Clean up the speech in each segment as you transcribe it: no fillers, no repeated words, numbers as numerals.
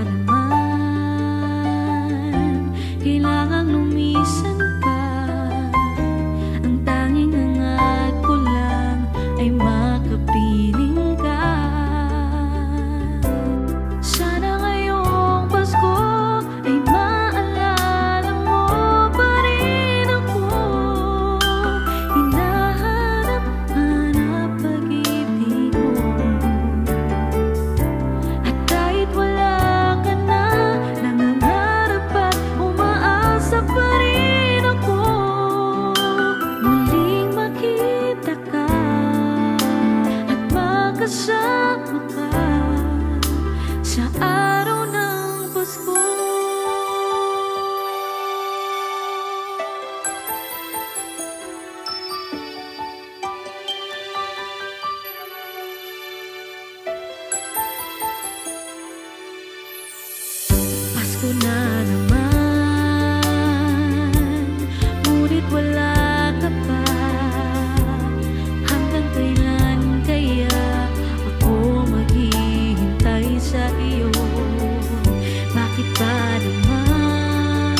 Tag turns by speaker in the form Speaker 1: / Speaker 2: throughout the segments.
Speaker 1: naman kailangang lumisan pa. Ang tanging hangad ko lang ay makapiling ka. Sana ngayong Pasko ay maalala mo pa rin ako. Hinahanap-hanap pag-ibig mo. At kahit wala ka na, nangangarap at umaasa pa rin ako. Muling makita ka at makasama ka sa araw ng Pasko. Pasko na naman, ngunit wala ka pa. Hanggang kailan kaya ako maghihintay sa iyo? Bakit ba naman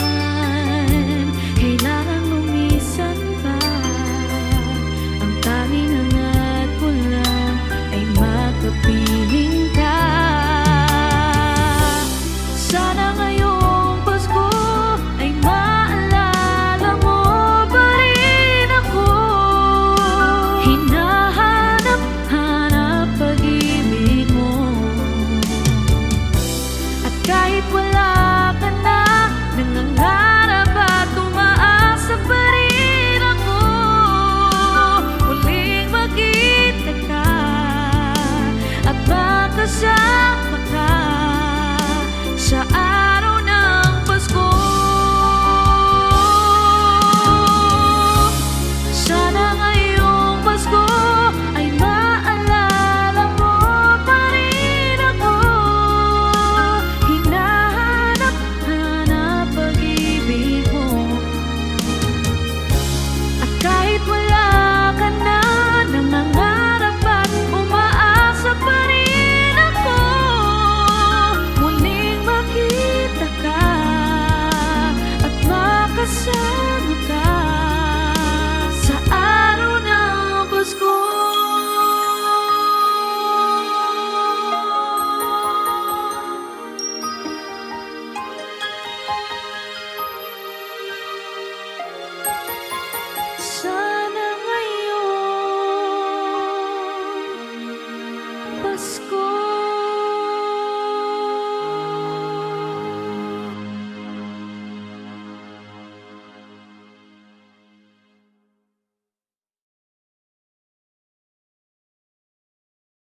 Speaker 1: kailangan lumisan pa? Ang tanging hangad ko lang ay makapiling ka. Sana ngayong Pasko ay maalala mo pa rin ako. Hinahanap-hanap pag-ibig mo. At kahit wala ka na, nangangarap at umaasa pa rin ako. Muling makita ka at makasama